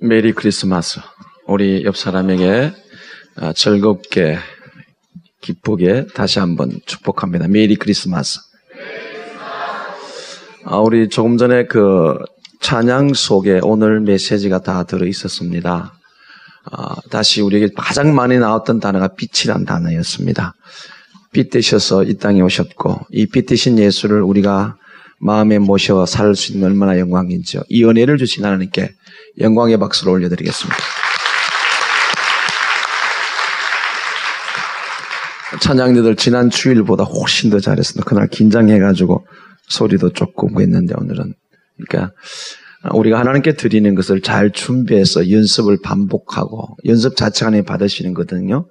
메리 크리스마스. 우리 옆 사람에게 즐겁게 기쁘게 다시 한번 축복합니다. 메리 크리스마스. 우리 조금 전에 그 찬양 속에 오늘 메시지가 다 들어 있었습니다. 다시 우리에게 가장 많이 나왔던 단어가 빛이란 단어였습니다. 빛 되셔서 이 땅에 오셨고, 이 빛 되신 예수를 우리가 마음에 모셔 살 수 있는 얼마나 영광인지요. 이 은혜를 주신 하나님께 영광의 박수를 올려드리겠습니다. 찬양대들 지난 주일보다 훨씬 더 잘했습니다. 그날 긴장해가지고 소리도 조금 했는데 오늘은. 그러니까 우리가 하나님께 드리는 것을 잘 준비해서 연습을 반복하고 연습 자체가 하나님 받으시는 거거든요.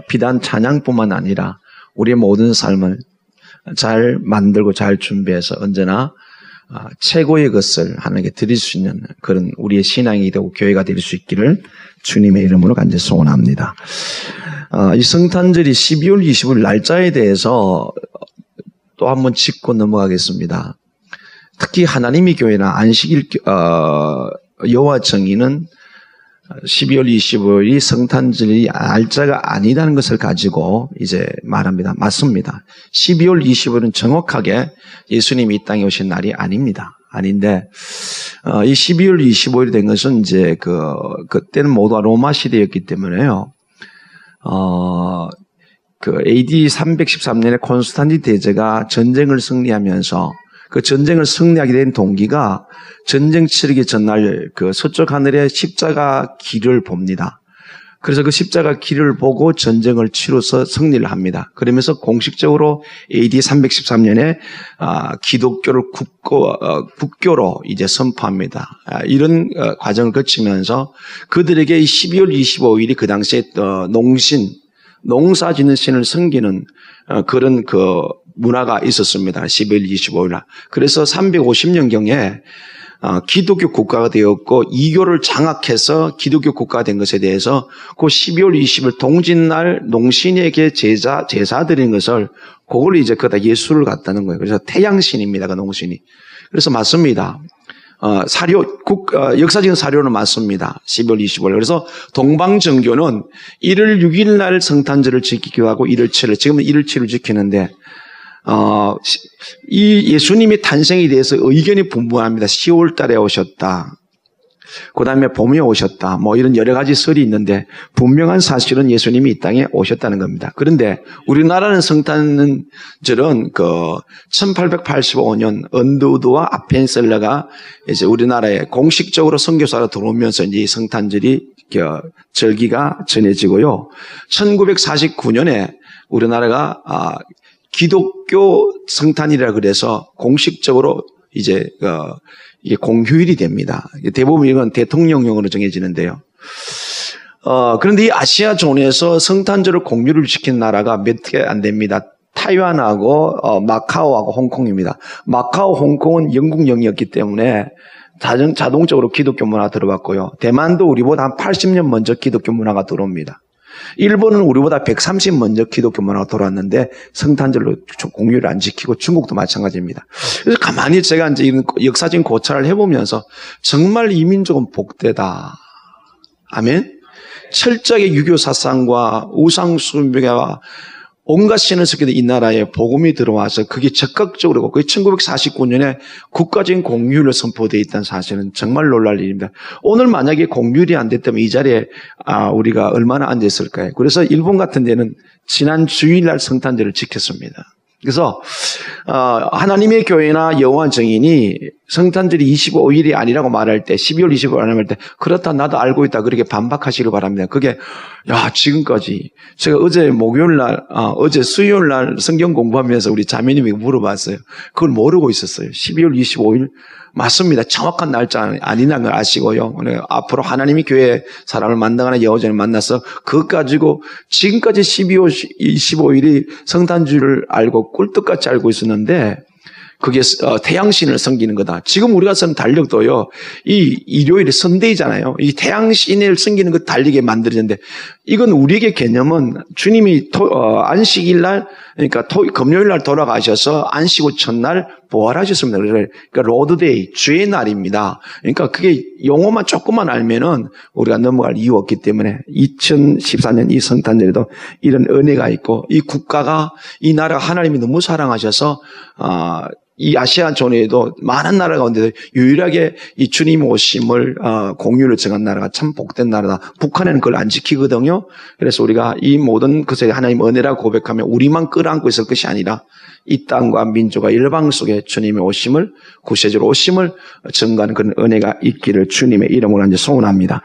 비단 찬양뿐만 아니라 우리의 모든 삶을 잘 만들고 잘 준비해서 언제나 최고의 것을 하나님께 드릴 수 있는 그런 우리의 신앙이 되고 교회가 될 수 있기를 주님의 이름으로 간절히 소원합니다. 이 성탄절이 12월 25일 날짜에 대해서 또 한번 짚고 넘어가겠습니다. 특히 하나님의 교회나 안식일 여호와 정의는 12월 25일이 성탄절이 날짜가 아니라는 것을 가지고 이제 말합니다. 맞습니다. 12월 25일은 정확하게 예수님이 이 땅에 오신 날이 아닙니다. 아닌데, 이 12월 25일이 된 것은 이제 그때는 모두가 로마 시대였기 때문에요. AD 313년에 콘스탄틴 대제가 전쟁을 승리하면서 그 전쟁을 승리하게 된 동기가 전쟁 치르기 전날 그 서쪽 하늘에 십자가 길을 봅니다. 그래서 그 십자가 길을 보고 전쟁을 치러서 승리를 합니다. 그러면서 공식적으로 AD 313년에 기독교를 국교로 이제 선포합니다. 이런 과정을 거치면서 그들에게 12월 25일이 그 당시에 농사 짓는 신을 섬기는 그런 문화가 있었습니다. 12월 25일. 그래서 350년경에 기독교 국가가 되었고 이교를 장악해서 기독교 국가가 된 것에 대해서 그 12월 20일 동짓날 농신에게 제사 드리는 것을 그걸 이제 그다 예수를 갖다는 거예요. 그래서 태양신입니다. 그 농신이. 그래서 맞습니다. 역사적인 사료는 맞습니다. 12월 25일. 그래서 동방정교는 1월 6일 날 성탄절을 지키기도 하고 1월 7일, 지금은 1월 7일 지키는데, 이 예수님의 탄생에 대해서 의견이 분분합니다. 10월 달에 오셨다. 그 다음에 봄에 오셨다. 이런 여러 가지 설이 있는데, 분명한 사실은 예수님이 이 땅에 오셨다는 겁니다. 그런데 우리나라는 성탄절은 1885년 언두드와 아펜셀러가 이제 우리나라에 공식적으로 선교사로 들어오면서 이제 성탄절이 절기가 전해지고요. 1949년에 우리나라가 기독교 성탄이라 그래서 공식적으로 이제 이게 공휴일이 됩니다. 대부분 이건 대통령령으로 정해지는데요. 그런데 이 아시아 존에서 성탄절을 공휴일을 지킨 나라가 몇 개 안 됩니다. 타이완하고 마카오하고 홍콩입니다. 마카오, 홍콩은 영국 영이었기 때문에 자동적으로 기독교 문화가 들어왔고요. 대만도 우리보다 한 80년 먼저 기독교 문화가 들어옵니다. 일본은 우리보다 130 먼저 기독교 문화가 돌아왔는데 성탄절로 공휴일을 안 지키고 중국도 마찬가지입니다. 그래서 가만히 제가 이제 이런 역사적인 고찰을 해보면서 정말 이 민족은 복되다. 아멘? 철저하게 유교 사상과 우상 숭배와 온갖 신을 쓰게 이 나라에 복음이 들어와서 그게 적극적으로 그게 1949년에 국가적인 공휴일로 선포되어 있다는 사실은 정말 놀랄 일입니다. 오늘 만약에 공휴일이 안 됐다면 이 자리에 우리가 얼마나 앉았을까요? 그래서 일본 같은 데는 지난 주일날 성탄절을 지켰습니다. 그래서 하나님의 교회나 여호와 정인이 성탄절이 25일이 아니라고 말할 때 12월 25일 아니라고 할 때 그렇다 나도 알고 있다 그렇게 반박하시길 바랍니다. 그게 지금까지 제가 어제 어제 수요일 날 성경 공부하면서 우리 자매님이 물어봤어요. 그걸 모르고 있었어요. 12월 25일 맞습니다. 정확한 날짜 아니라는 걸 아시고요. 오늘 앞으로 하나님의 교회 사람을 만나거나 여호와를 만나서 그것 가지고 지금까지 12월 25일이 성탄절을 알고 꿀떡같이 알고 있었는데 그게 태양신을 섬기는 거다. 지금 우리가 쓰는 달력도요. 이 일요일이 선데이잖아요. 이 태양신을 섬기는 것 달리게 만들어졌는데 이건 우리에게 개념은 주님이 안식일 날 그러니까 금요일 날 돌아가셔서 안식 후 첫날 부활하셨습니다. 그러니까 로드데이, 주의 날입니다. 그러니까 그게 용어만 조금만 알면은 우리가 넘어갈 이유 없기 때문에 2014년 이 성탄절에도 이런 은혜가 있고 이 국가가 이 나라 하나님이 너무 사랑하셔서 이 아시아 존에도 많은 나라 가운데 유일하게 이 주님 오심을 공휴를 정한 나라가 참 복된 나라다. 북한에는 그걸 안 지키거든요. 그래서 우리가 이 모든 것에 하나님 은혜라고 고백하면 우리만 끌어안고 있을 것이 아니라 이 땅과 민족과 일방 속에 주님의 오심을 구세주로 오심을 증거하는 그런 은혜가 있기를 주님의 이름으로 이제 소원합니다.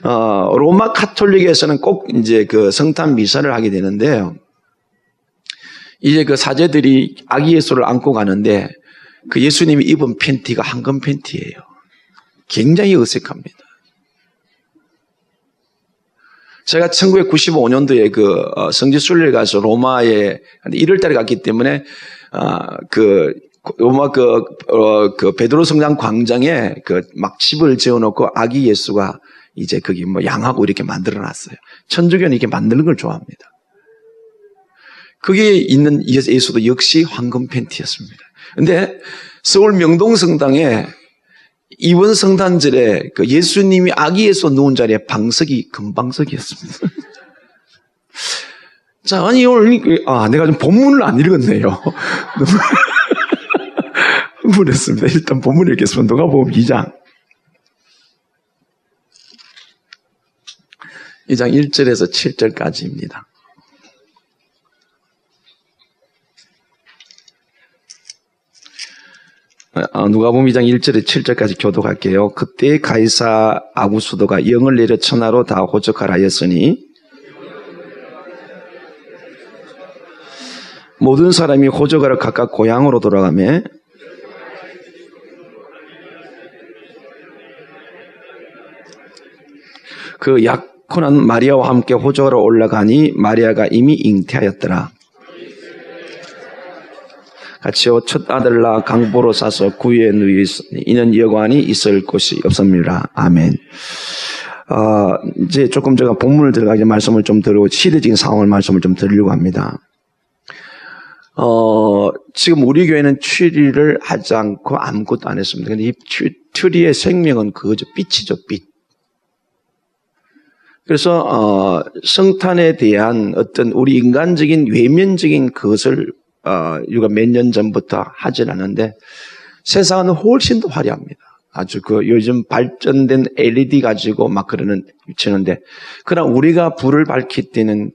로마 카톨릭에서는 꼭 이제 그 성탄 미사를 하게 되는데요. 이제 그 사제들이 아기 예수를 안고 가는데 그 예수님이 입은 팬티가 황금 팬티예요. 굉장히 어색합니다. 제가 1995년도에 그 성지순례를 가서 로마에 1월달에 갔기 때문에 그 로마 그 베드로 성당 광장에 그 막 집을 지어놓고 아기 예수가 이제 거기 뭐 양하고 이렇게 만들어놨어요. 천주교는 이렇게 만드는 걸 좋아합니다. 거기에 있는 예수도 역시 황금 팬티였습니다. 근데 서울 명동성당에 이번 성탄절에 그 예수님이 아기 예수 누운 자리에 방석이 금방석이었습니다. 자, 아니 오늘 내가 좀 본문을 안 읽었네요. 흥분했습니다. 일단 본문을 읽겠습니다. 누가복음 2장 1절에서 7절까지입니다. 누가복음 2장 1절에 7절까지 교독할게요. 그때 가이사 아구수도가 영을 내려 천하로 다 호적하라 하였으니 모든 사람이 호적하러 각각 고향으로 돌아가며 그 약혼한 마리아와 함께 호적하러 올라가니 마리아가 이미 잉태하였더라. 같이요. 첫 아들 낳아 강보로 싸서 구유에 누이 있으니 이는 여관이 있을 곳이 없습니다. 아멘. 이제 조금 제가 본문을 들어가기 말씀을 좀 드리고 시대적인 상황을 말씀을 좀 드리려고 합니다. 지금 우리 교회는 추리를 하지 않고 아무것도 안 했습니다. 근데 이 추리의 생명은 그거죠. 빛이죠, 빛. 그래서 성탄에 대한 어떤 우리 인간적인 외면적인 것을 우리가 몇 년 전부터 하질 않는데 세상은 훨씬 더 화려합니다. 아주 그 요즘 발전된 LED 가지고 막 치는데 그러나 우리가 불을 밝힐 때는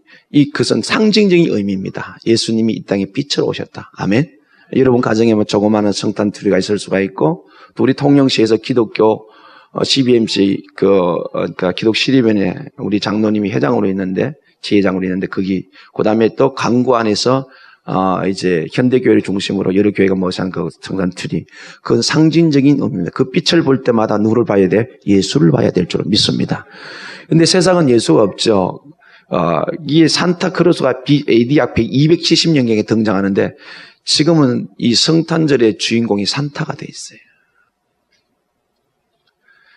그것은 상징적인 의미입니다. 예수님이 이 땅에 빛으로 오셨다. 아멘. 여러분 가정에 뭐 조그마한 성탄 트리가 있을 수가 있고 또 우리 통영시에서 기독교 CBMC 그러니까 기독시립원에 우리 장로님이 회장으로 있는데 지회장으로 있는데 거기 그다음에 또 강구 안에서 이제 현대교회를 중심으로 여러 교회가 모시는 그 성탄 트리. 그건 상징적인 의미입니다. 그 빛을 볼 때마다 누구를 봐야 돼? 예수를 봐야 될 줄 믿습니다. 근데 세상은 예수가 없죠. 이게 산타크로스가 AD 약 270년경에 등장하는데 지금은 이 성탄절의 주인공이 산타가 돼 있어요.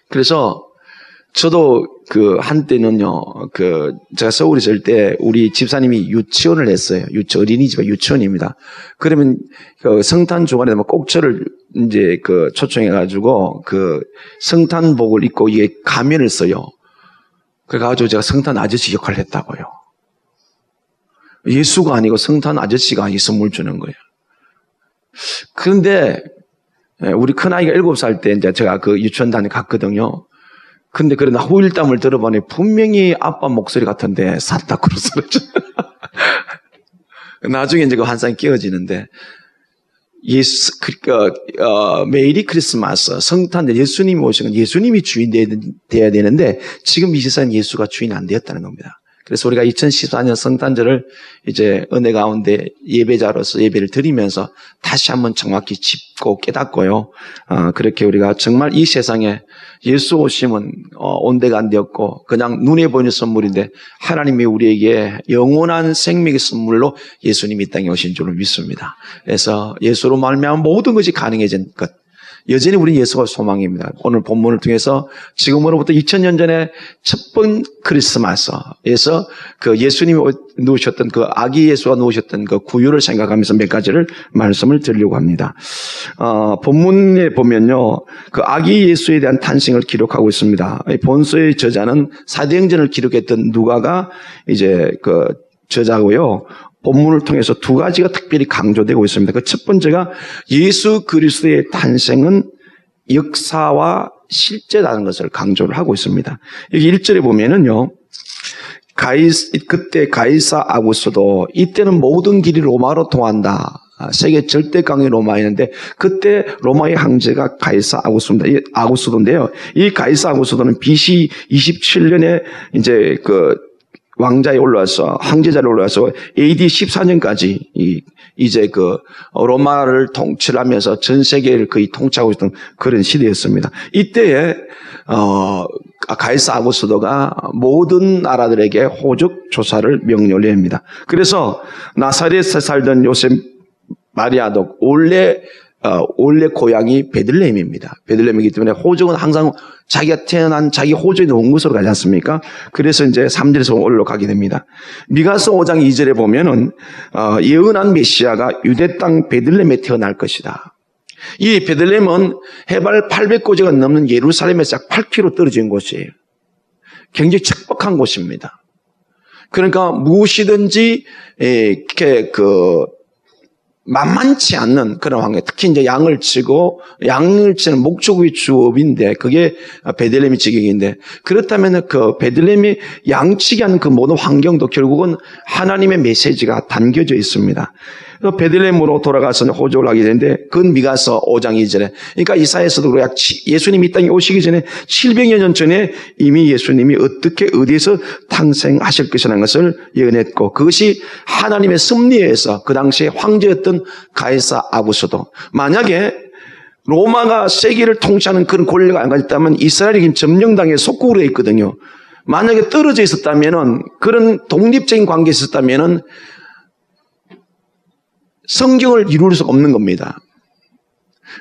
그래서 저도 한때는요, 제가 서울에 있을 때 우리 집사님이 유치원을 했어요. 어린이집이 유치원입니다. 그러면 성탄 주간에 꼭 저를 이제 초청해가지고 성탄복을 입고 이게 가면을 써요. 그래가지고 제가 성탄 아저씨 역할을 했다고요. 예수가 아니고 성탄 아저씨가 이 선물 주는 거예요. 그런데 우리 큰아이가 7살 때 이제 제가 유치원 갔거든요. 근데 그러나 후일담을 들어보니 분명히 아빠 목소리 같은데 산타크로스를 나중에 이제 그 환상이 깨어지는데 메리 크리스마스 성탄절 예수님이 오신 건 예수님이 주인 되어야 되는데 지금 이 세상은 예수가 주인 안 되었다는 겁니다. 그래서 우리가 2014년 성탄절을 이제 은혜 가운데 예배자로서 예배를 드리면서 다시 한번 정확히 짚고 깨닫고요. 그렇게 우리가 정말 이 세상에 예수 오심은 온데가 안 되었고 그냥 눈에 보이는 선물인데 하나님이 우리에게 영원한 생명의 선물로 예수님이 이 땅에 오신 줄을 믿습니다. 그래서 예수로 말미암아 모든 것이 가능해진 것. 여전히 우리 예수가 소망입니다. 오늘 본문을 통해서 지금으로부터 2000년 전에 첫 번 크리스마스에서 그 예수님이 누우셨던 그 아기 예수가 누우셨던 그 구유를 생각하면서 몇 가지를 말씀을 드리려고 합니다. 본문에 보면요, 그 아기 예수에 대한 탄생을 기록하고 있습니다. 본서의 저자는 사도행전을 기록했던 누가가 이제 그 저자고요. 본문을 통해서 두 가지가 특별히 강조되고 있습니다. 그 첫 번째가 예수 그리스도의 탄생은 역사와 실제라는 것을 강조를 하고 있습니다. 여기 1절에 보면은요, 그때 가이사 아구스도, 이때는 모든 길이 로마로 통한다. 세계 절대 강의 로마였는데 그때 로마의 황제가 가이사 아구스도인데요. 이 가이사 아구스도는 BC 27년에 이제 그 왕자에 올라와서 황제자리에 올라와서 AD 14년까지 이제 그 로마를 통치하면서 전 세계를 거의 통치하고 있던 그런 시대였습니다. 이때에 가이사 아구스도가 모든 나라들에게 호적 조사를 명령을 합니다. 그래서 나사렛에 살던 요셉 마리아도 원래 고향이 베들레헴입니다. 베들레헴이기 때문에 호적은 항상 자기가 태어난 자기 호적에 놓은 곳으로 가지 않습니까? 그래서 이제 3절에서 올라가게 됩니다. 미가서 5장 2절에 보면은 예언한 메시아가 유대 땅 베들레헴에 태어날 것이다. 이 베들레헴은 해발 800고지가 넘는 예루살렘에서 약 8km 떨어진 곳이에요. 굉장히 척박한 곳입니다. 그러니까 무엇이든지 이렇게 만만치 않는 그런 환경. 특히 이제 양을 치는 목축의 주업인데 그게 베들레헴의 지경인데, 그렇다면 그 베들레헴이 양치기 하는 그 모든 환경도 결국은 하나님의 메시지가 담겨져 있습니다. 베들레헴으로 돌아가서 호적을 하게 되는데 그건 미가서 5장 2절에, 그러니까 이사야서도 그렇고 예수님이 이 땅에 오시기 전에 700여 년 전에 이미 예수님이 어디에서 탄생하실 것이라는 것을 예언했고, 그것이 하나님의 섭리에서 그 당시에 황제였던 가이사 아구스도, 만약에 로마가 세계를 통치하는 그런 권리가 안 가졌다면 이스라엘이 지금 점령당에 속국으로 있거든요. 만약에 떨어져 있었다면은, 그런 독립적인 관계에 있었다면은 성경을 이룰 수가 없는 겁니다.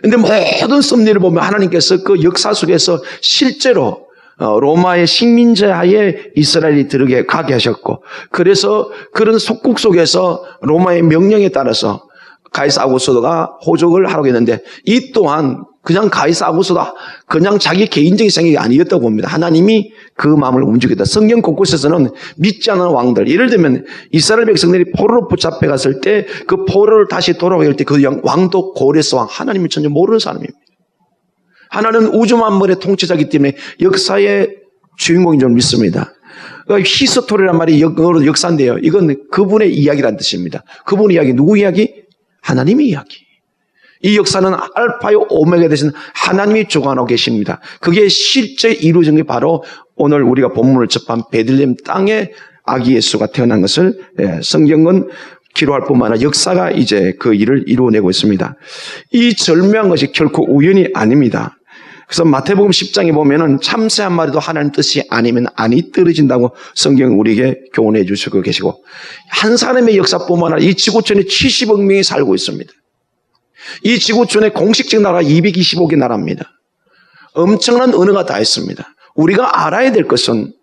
그런데 모든 섭리를 보면 하나님께서 그 역사 속에서 실제로 로마의 식민지하에 이스라엘이 가게 하셨고, 그래서 그런 속국 속에서 로마의 명령에 따라서 가이사 아구스도가 호적을 하라고 했는데, 이 또한 그냥 가이사 아구스도가 그냥 자기 개인적인 생각이 아니었다고 봅니다. 하나님이 그 마음을 움직였다. 성경 곳곳에서는 믿지 않는 왕들, 예를 들면 이스라엘 백성들이 포로로 붙잡혀 갔을 때 그 포로를 다시 돌아오게 할 때 그 왕도 고레스 왕, 하나님을 전혀 모르는 사람입니다. 하나님은 우주 만물의 통치자이기 때문에 역사의 주인공인 줄 믿습니다. 히스토리란 말이 영어로 역사인데요, 이건 그분의 이야기란 뜻입니다. 그분의 이야기, 누구 이야기? 하나님의 이야기. 이 역사는 알파요 오메가 되신 하나님이 주관하고 계십니다. 그게 실제 이루어진 게 바로 오늘 우리가 본문을 접한 베들레헴 땅에 아기 예수가 태어난 것을 성경은 기록할 뿐만 아니라 역사가 이제 그 일을 이루어내고 있습니다. 이 절묘한 것이 결코 우연이 아닙니다. 그래서 마태복음 10장에 보면은 참새 한 마리도 하나님 뜻이 아니면 안이 떨어진다고 성경 우리에게 교훈해 주시고 계시고, 한 사람의 역사뿐만 아니라 이 지구촌에 70억 명이 살고 있습니다. 이 지구촌의 공식적 나라가 225개 나라입니다. 엄청난 언어가 다 있습니다. 우리가 알아야 될 것은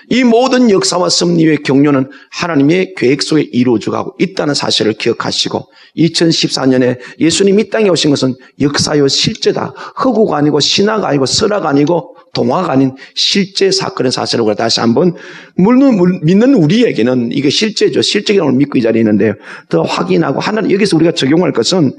이 모든 역사와 섭리의 경륜은 하나님의 계획 속에 이루어져가고 있다는 사실을 기억하시고, 2014년에 예수님이 이 땅에 오신 것은 역사요 실제다. 허구가 아니고 신화가 아니고 설화가 아니고 동화가 아닌 실제 사건의 사실을 우리가 다시 한번, 물론 믿는 우리에게는 이게 실제죠. 실제라고 믿고 이 자리에 있는데요, 더 확인하고 하나님, 여기서 우리가 적용할 것은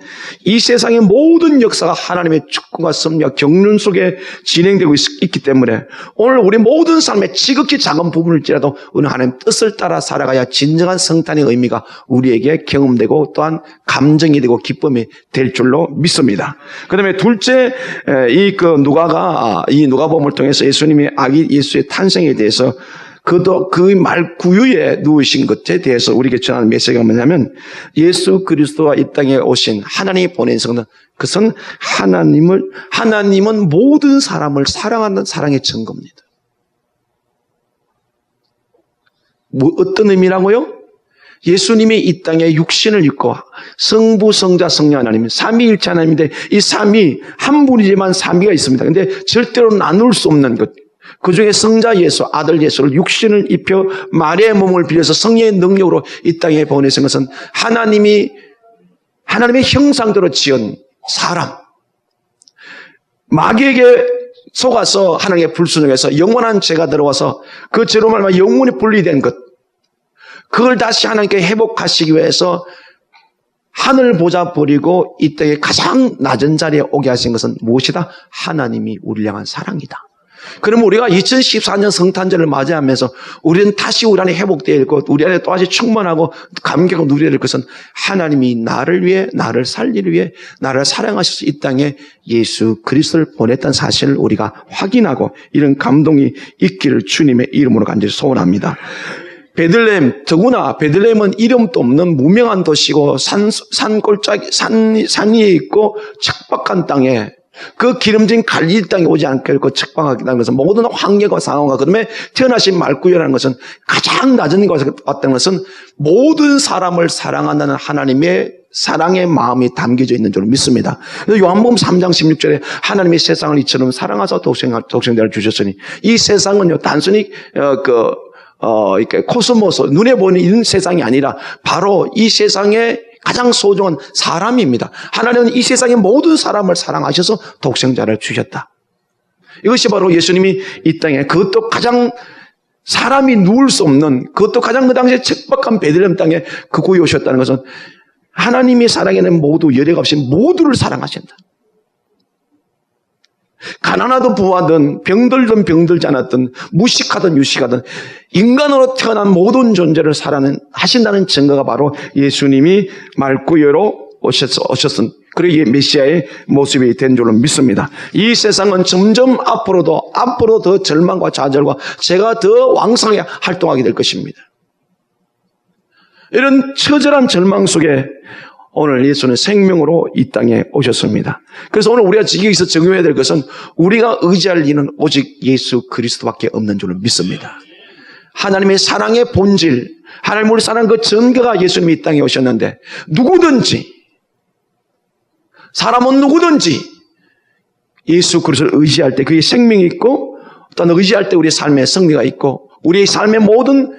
이 세상의 모든 역사가 하나님의 축구와 섭리와 경륜 속에 진행되고 있기 때문에 오늘 우리 모든 삶의 지극히 작은 부분일지라도 오늘 하나님 뜻을 따라 살아가야 진정한 성탄의 의미가 우리에게 경험되고 또한 감정이 되고 기쁨이 될 줄로 믿습니다. 그 다음에 둘째, 이 누가복음을 통해서 예수님의 아기 예수의 탄생에 대해서 그도 그 말 구유에 누우신 것에 대해서 우리에게 전하는 메시지가 뭐냐면, 예수 그리스도가 이 땅에 오신 하나님이 보낸 성도, 그것은 하나님은 모든 사람을 사랑하는 사랑의 증거입니다. 어떤 의미라고요? 예수님이 이 땅에 육신을 입고 성부, 성자, 성령 하나님, 삼위일체 하나님인데 이 삼위 한 분이지만 삼위가 있습니다. 근데 절대로 나눌 수 없는 것. 그 중에 성자 예수, 아들 예수를 육신을 입혀 마리아의 몸을 빌려서 성령의 능력으로 이 땅에 보내신 것은 하나님의 형상대로 지은 사람. 마귀에게 속아서 하나님의 불순종해서 영원한 죄가 들어와서 그 죄로 말미암아 영원히 분리된 것. 그걸 다시 하나님께 회복하시기 위해서 하늘 보좌 버리고 이 땅에 가장 낮은 자리에 오게 하신 것은 무엇이다? 하나님이 우리를 향한 사랑이다. 그럼 우리가 2014년 성탄절을 맞이하면서 우리는 다시 우리 안에 회복되어 있고 우리 안에 또다시 충만하고 감격을 누려야 될 것은 하나님이 나를 위해, 나를 살리기 위해, 나를 사랑하셔서 이 땅에 예수 그리스도를 보냈다는 사실을 우리가 확인하고 이런 감동이 있기를 주님의 이름으로 간절히 소원합니다. 베들레헴, 더구나 베들레헴은 이름도 없는 무명한 도시고 산 위에 있고 척박한 땅에 그 기름진 갈릴리 땅에 오지 않겠고 척박하다는 것은 모든 환경과 상황과 그다음에 태어나신 말구유라는 것은 가장 낮은 곳에 왔다는 것은 모든 사람을 사랑한다는 하나님의 사랑의 마음이 담겨져 있는 줄 믿습니다. 요한복음 3장 16절에 하나님이 세상을 이처럼 사랑하사 독생자를 주셨으니 이 세상은요 단순히 이렇게 코스모스 눈에 보이는 이런 세상이 아니라 바로 이 세상에 가장 소중한 사람입니다. 하나님은 이 세상의 모든 사람을 사랑하셔서 독생자를 주셨다. 이것이 바로 예수님이 이 땅에 그것도 가장 사람이 누울 수 없는 그것도 가장 그 당시에 척박한 베들레헴 땅에 그 구이 오셨다는 것은 하나님이 사랑에는 모두 여력 없이 모두를 사랑하신다. 가난하든 부하든 병들든 병들지 않았든 무식하든 유식하든 인간으로 태어난 모든 존재를 사랑하신다는 증거가 바로 예수님이 말구유로 오셨은 그리고 이 메시아의 모습이 된 줄로 믿습니다. 이 세상은 점점 앞으로 더 절망과 좌절과 죄가 더 왕성하게 활동하게 될 것입니다. 이런 처절한 절망 속에 오늘 예수는 생명으로 이 땅에 오셨습니다. 그래서 오늘 우리가 여기서 적용해야 될 것은 우리가 의지할 이는 오직 예수 그리스도밖에 없는 줄을 믿습니다. 하나님의 사랑의 본질, 하나님 우리 사랑 그 전가가 예수님이 이 땅에 오셨는데 누구든지 사람은 누구든지 예수 그리스도를 의지할 때 그의 생명이 있고 또한 의지할 때 우리의 삶의 승리가 있고 우리의 삶의 모든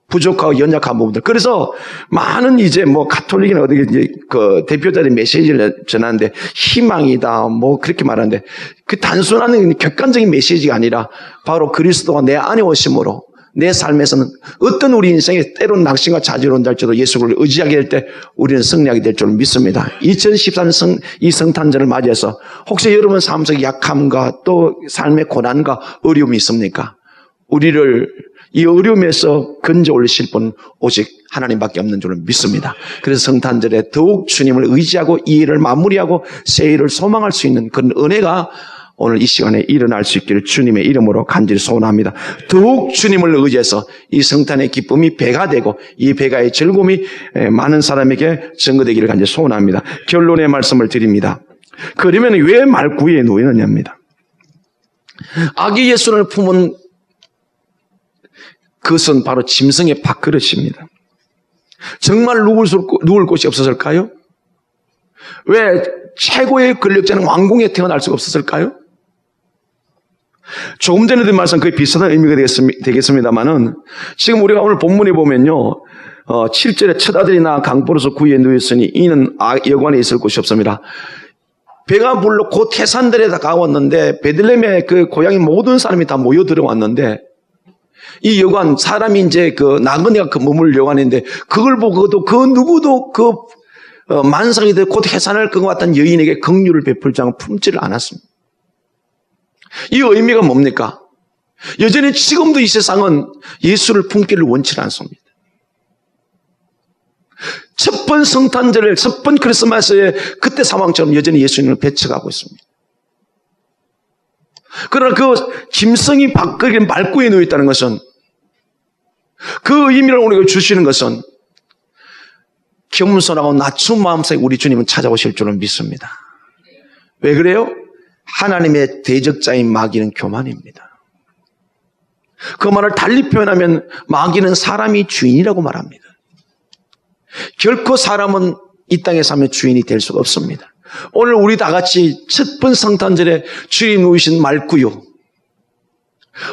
부족하고 연약한 부분들. 그래서 많은 이제 가톨릭이나 어디 이제 그 대표자들이 메시지를 전하는데 희망이다 그렇게 말하는데 그 단순한 객관적인 메시지가 아니라 바로 그리스도가 내 안에 오심으로 내 삶에서는 어떤 우리 인생에 때론 낙심과 좌절이 온다 할지라도 예수를 의지하게 될 때 우리는 승리하게 될 줄 믿습니다. 2014년 이 성탄절을 맞이해서 혹시 여러분 삶 속에 약함과 또 삶의 고난과 어려움이 있습니까? 우리를 이 어려움에서 건져 올리실 분은 오직 하나님밖에 없는 줄을 믿습니다. 그래서 성탄절에 더욱 주님을 의지하고 이 일을 마무리하고 새 일을 소망할 수 있는 그런 은혜가 오늘 이 시간에 일어날 수 있기를 주님의 이름으로 간절히 소원합니다. 더욱 주님을 의지해서 이 성탄의 기쁨이 배가 되고 이 배가의 즐거움이 많은 사람에게 증거되기를 간절히 소원합니다. 결론의 말씀을 드립니다. 그러면 왜 말구유에 놓이느냐입니다. 아기 예수를 품은 그것은 바로 짐승의 밥그릇입니다. 정말 누울 곳이 없었을까요? 왜 최고의 권력자는 왕궁에 태어날 수가 없었을까요? 조금 전에 드린 말씀 거의 비슷한 의미가 되겠습니다만은 지금 우리가 오늘 본문에 보면요 7절에 첫 아들이나 강포로서 구유에 누웠으니 이는 여관에 있을 곳이 없습니다. 배가 불러 곧 해산들에 다 가왔는데 베들레헴의 그 고향의 모든 사람이 다 모여 들어왔는데 이 여관 사람이 이제 그 나그네가 그 머물 여관인데 그걸 보고도 그 누구도 그 만삭이 돼 곧 해산할 것 같은 여인에게 긍휼을 베풀지 않고 품지를 않았습니다. 이 의미가 뭡니까? 여전히 지금도 이 세상은 예수를 품기를 원치 않습니다. 첫 번 성탄절을 첫 번 크리스마스에 그때 상황처럼 여전히 예수님을 배척하고 있습니다. 그러나 그 짐승이 밥그릇에 말구유에 놓여 있다는 것은 그 의미를 우리가 주시는 것은 겸손하고 낮춘 마음속에 우리 주님은 찾아오실 줄은 믿습니다. 왜 그래요? 하나님의 대적자인 마귀는 교만입니다. 그 말을 달리 표현하면 마귀는 사람이 주인이라고 말합니다. 결코 사람은 이 땅에 살면 주인이 될 수가 없습니다. 오늘 우리 다 같이 첫 번 성탄절에 주님 누이신 말구유,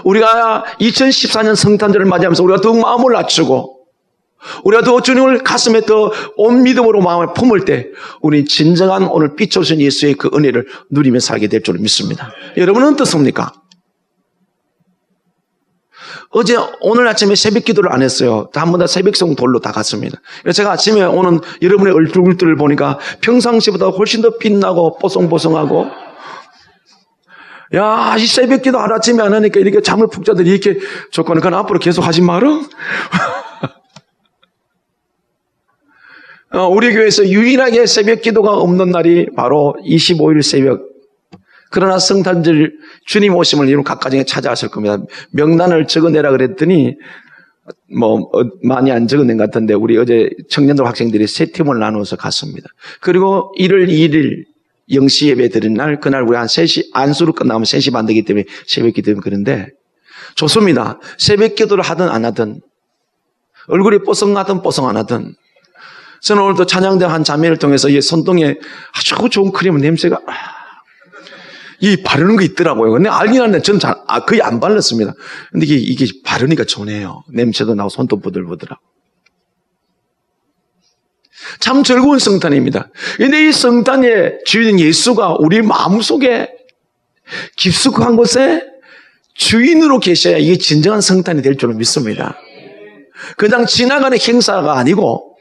우리가 2014년 성탄절을 맞이하면서 우리가 더욱 마음을 낮추고 우리가 더 주님을 가슴에 더 온 믿음으로 마음을 품을 때 우리 진정한 오늘 빛 오신 예수의 그 은혜를 누리며 살게 될 줄 믿습니다. 여러분은 어떻습니까? 오늘 아침에 새벽 기도를 안 했어요. 한 번 다 새벽성 돌로 다 갔습니다. 그래서 제가 아침에 오는 여러분의 얼굴들을 보니까 평상시보다 훨씬 더 빛나고 뽀송뽀송하고, 야, 이 새벽 기도 하루아침에 안 하니까 이렇게 잠을 푹 자더니 이렇게 조건은 그건 앞으로 계속 하지 마라. 우리 교회에서 유일하게 새벽 기도가 없는 날이 바로 25일 새벽. 그러나 성탄절 주님 오심을 여러분 각 가정에 찾아왔을 겁니다. 명단을 적어내라 그랬더니 많이 안 적어낸 것 같은데 우리 어제 청년들 학생들이 세 팀을 나누어서 갔습니다. 그리고 1월 2일 0시 예배 드린 날, 그날 우리 한 3시, 안수로 끝나면 3시 반 되기 때문에 새벽 기도는 그런데 좋습니다. 새벽 기도를 하든 안 하든, 얼굴이 뽀송하든 뽀송 안 하든, 저는 오늘도 찬양대 한 자매를 통해서 이 손등에 아주 좋은 크림 냄새가 이 바르는 거 있더라고요. 근데 알긴 하는데 저는 거의 안 발랐습니다. 근데 이게 바르니까 좋네요. 냄새도 나고 손도 부들부들하고. 참 즐거운 성탄입니다. 근데 이 성탄의 주인 예수가 우리 마음속에 깊숙한 곳에 주인으로 계셔야 이게 진정한 성탄이 될 줄을 믿습니다. 그냥 지나가는 행사가 아니고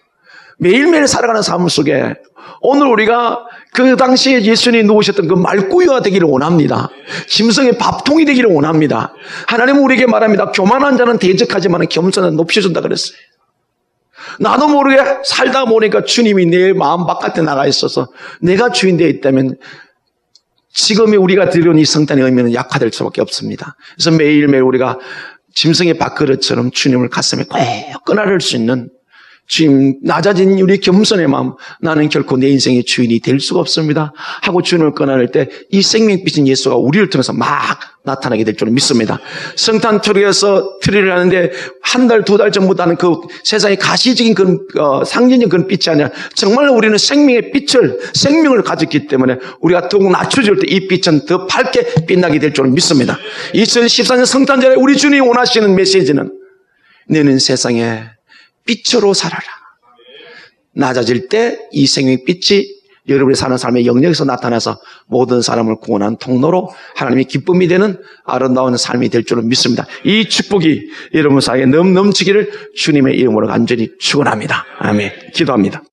매일매일 살아가는 삶 속에 오늘 우리가 그 당시에 예수님이 누우셨던 그 말구유가 되기를 원합니다. 짐승의 밥통이 되기를 원합니다. 하나님은 우리에게 말합니다. 교만한 자는 대적하지만 겸손은 높여준다 그랬어요. 나도 모르게 살다 보니까 주님이 내 마음 바깥에 나가 있어서 내가 주인 되어 있다면 지금의 우리가 들은 이 성탄의 의미는 약화될 수밖에 없습니다. 그래서 매일매일 우리가 짐승의 밥그릇처럼 주님을 가슴에 꼭 끈안을 수 있는 주님, 낮아진 우리 겸손의 마음, 나는 결코 내 인생의 주인이 될 수가 없습니다 하고 주님을 꺼낼 때 이 생명빛인 예수가 우리를 통해서 막 나타나게 될 줄 믿습니다. 성탄 트리를 하는데 한 달, 두 달 전부터는 그 세상의 가시적인 그런 상징적인 그런 빛이 아니라 정말 우리는 생명의 빛을, 생명을 가졌기 때문에 우리가 더욱 낮춰질 때 이 빛은 더 밝게 빛나게 될 줄 믿습니다. 2014년 성탄절에 우리 주님이 원하시는 메시지는 너는 세상에 빛으로 살아라. 낮아질 때 이 생명의 빛이 여러분이 사는 삶의 영역에서 나타나서 모든 사람을 구원하는 통로로 하나님의 기쁨이 되는 아름다운 삶이 될 줄은 믿습니다. 이 축복이 여러분 사이에 넘치기를 주님의 이름으로 간절히 축원합니다. 아멘. 기도합니다.